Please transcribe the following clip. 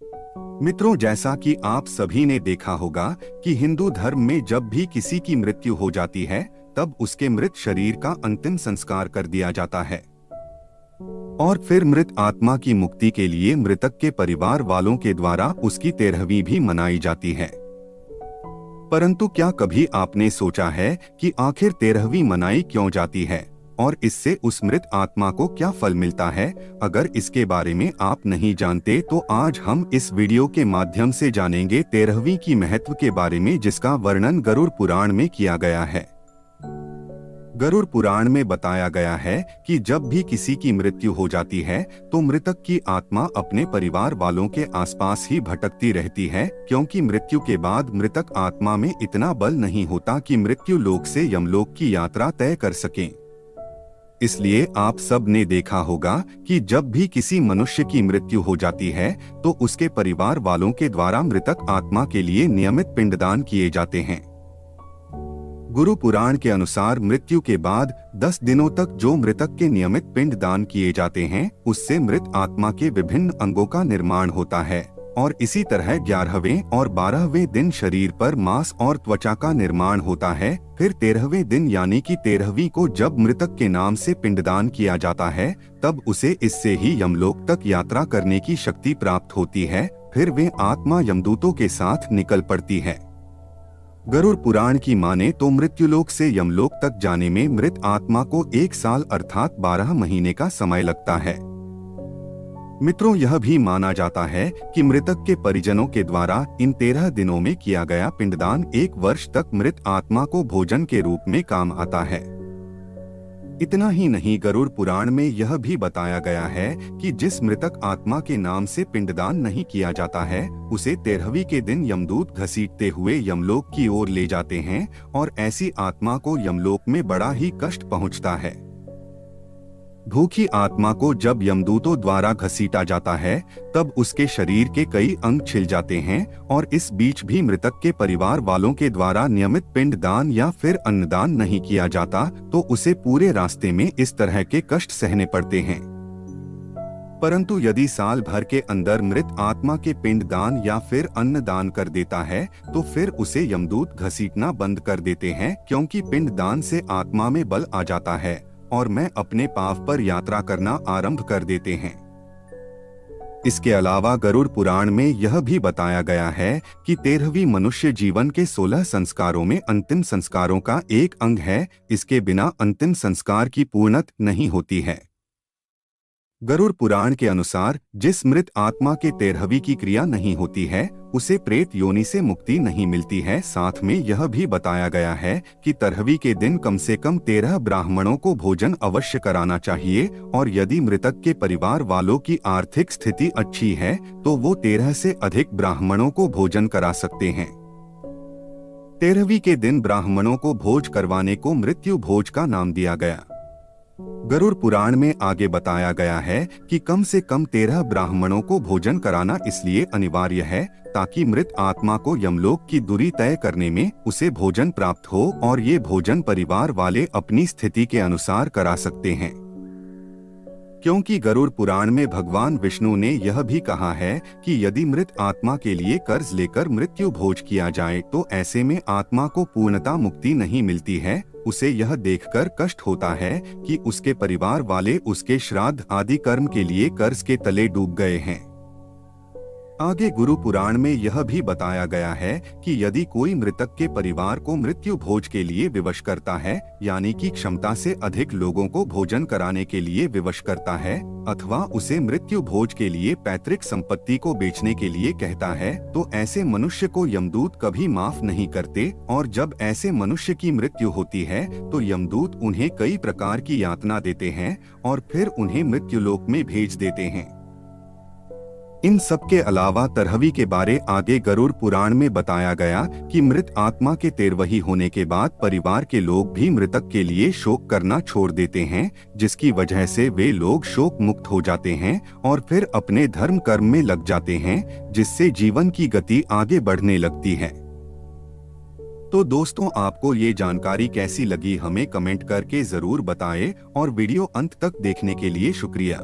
मित्रों, जैसा कि आप सभी ने देखा होगा कि हिंदू धर्म में जब भी किसी की मृत्यु हो जाती है तब उसके मृत शरीर का अंतिम संस्कार कर दिया जाता है और फिर मृत आत्मा की मुक्ति के लिए मृतक के परिवार वालों के द्वारा उसकी 13वीं भी मनाई जाती है। परंतु क्या कभी आपने सोचा है कि आखिर 13वीं मनाई क्यों जाती है और इससे उस मृत आत्मा को क्या फल मिलता है? अगर इसके बारे में आप नहीं जानते तो आज हम इस वीडियो के माध्यम से जानेंगे 13वीं की महत्व के बारे में, जिसका वर्णन गरुड़ पुराण में किया गया है। गरुड़ पुराण में बताया गया है कि जब भी किसी की मृत्यु हो जाती है तो मृतक की आत्मा अपने परिवार वालों के आसपास ही भटकती रहती है, क्योंकि मृत्यु के बाद मृतक आत्मा में इतना बल नहीं होता कि मृत्यु लोक से यमलोक की यात्रा तय कर सके। इसलिए आप सब ने देखा होगा कि जब भी किसी मनुष्य की मृत्यु हो जाती है तो उसके परिवार वालों के द्वारा मृतक आत्मा के लिए नियमित पिंडदान किए जाते हैं। गुरु पुराण के अनुसार मृत्यु के बाद 10 दिनों तक जो मृतक के नियमित पिंड दान किए जाते हैं उससे मृत आत्मा के विभिन्न अंगों का निर्माण होता है और इसी तरह 11वें और 12वें दिन शरीर पर मांस और त्वचा का निर्माण होता है। फिर 13वें दिन यानी कि 13वीं को जब मृतक के नाम से पिंडदान किया जाता है तब उसे इससे ही यमलोक तक यात्रा करने की शक्ति प्राप्त होती है। फिर वे आत्मा यमदूतों के साथ निकल पड़ती है। गरुड़ पुराण की माने तो मृत्युलोक से यमलोक तक जाने में मृत आत्मा को 1 साल अर्थात 12 महीने का समय लगता है। मित्रों, यह भी माना जाता है कि मृतक के परिजनों के द्वारा इन 13 दिनों में किया गया पिंडदान 1 वर्ष तक मृत आत्मा को भोजन के रूप में काम आता है। इतना ही नहीं, गरुड़ पुराण में यह भी बताया गया है कि जिस मृतक आत्मा के नाम से पिंडदान नहीं किया जाता है उसे 13वीं के दिन यमदूत घसीटते हुए यमलोक की ओर ले जाते हैं और ऐसी आत्मा को यमलोक में बड़ा ही कष्ट पहुंचता है। भूखी आत्मा को जब यमदूतों द्वारा घसीटा जाता है तब उसके शरीर के कई अंग छिल जाते हैं और इस बीच भी मृतक के परिवार वालों के द्वारा नियमित पिंड दान या फिर अन्नदान नहीं किया जाता तो उसे पूरे रास्ते में इस तरह के कष्ट सहने पड़ते हैं। परंतु यदि साल भर के अंदर मृत आत्मा के पिंड दान या फिर अन्न दान कर देता है तो फिर उसे यमदूत घसीटना बंद कर देते हैं, क्योंकि पिंड दान से आत्मा में बल आ जाता है और मैं अपने पाव पर यात्रा करना आरंभ कर देते हैं। इसके अलावा गरुड़ पुराण में यह भी बताया गया है कि 13वीं मनुष्य जीवन के 16 संस्कारों में अंतिम संस्कारों का एक अंग है। इसके बिना अंतिम संस्कार की पूर्णता नहीं होती है। गरुड़ पुराण के अनुसार जिस मृत आत्मा के 13वीं की क्रिया नहीं होती है उसे प्रेत योनि से मुक्ति नहीं मिलती है। साथ में यह भी बताया गया है कि 13वीं के दिन कम से कम 13 ब्राह्मणों को भोजन अवश्य कराना चाहिए और यदि मृतक के परिवार वालों की आर्थिक स्थिति अच्छी है तो वो 13 से अधिक ब्राह्मणों को भोजन करा सकते हैं। 13वीं के दिन ब्राह्मणों को भोज करवाने को मृत्यु भोज का नाम दिया गया। गरुड़ पुराण में आगे बताया गया है कि कम से कम 13 ब्राह्मणों को भोजन कराना इसलिए अनिवार्य है ताकि मृत आत्मा को यमलोक की दूरी तय करने में उसे भोजन प्राप्त हो और ये भोजन परिवार वाले अपनी स्थिति के अनुसार करा सकते हैं। क्योंकि गरुड़ पुराण में भगवान विष्णु ने यह भी कहा है कि यदि मृत आत्मा के लिए कर्ज लेकर मृत्यु भोज किया जाए तो ऐसे में आत्मा को पूर्णता मुक्ति नहीं मिलती है। उसे यह देखकर कष्ट होता है कि उसके परिवार वाले उसके श्राद्ध आदि कर्म के लिए कर्ज के तले डूब गए हैं। आगे गुरु पुराण में यह भी बताया गया है कि यदि कोई मृतक के परिवार को मृत्यु भोज के लिए विवश करता है, यानी कि क्षमता से अधिक लोगों को भोजन कराने के लिए विवश करता है, अथवा उसे मृत्यु भोज के लिए पैतृक संपत्ति को बेचने के लिए कहता है, तो ऐसे मनुष्य को यमदूत कभी माफ नहीं करते और जब ऐसे मनुष्य की मृत्यु होती है तो यमदूत उन्हें कई प्रकार की यातना देते हैं और फिर उन्हें मृत्युलोक में भेज देते हैं। इन सब के अलावा 13वीं के बारे आगे गरुड़ पुराण में बताया गया कि मृत आत्मा के 13वीं होने के बाद परिवार के लोग भी मृतक के लिए शोक करना छोड़ देते हैं, जिसकी वजह से वे लोग शोक मुक्त हो जाते हैं और फिर अपने धर्म कर्म में लग जाते हैं, जिससे जीवन की गति आगे बढ़ने लगती है। तो दोस्तों, आपको ये जानकारी कैसी लगी हमें कमेंट करके जरूर बताएं और वीडियो अंत तक देखने के लिए शुक्रिया।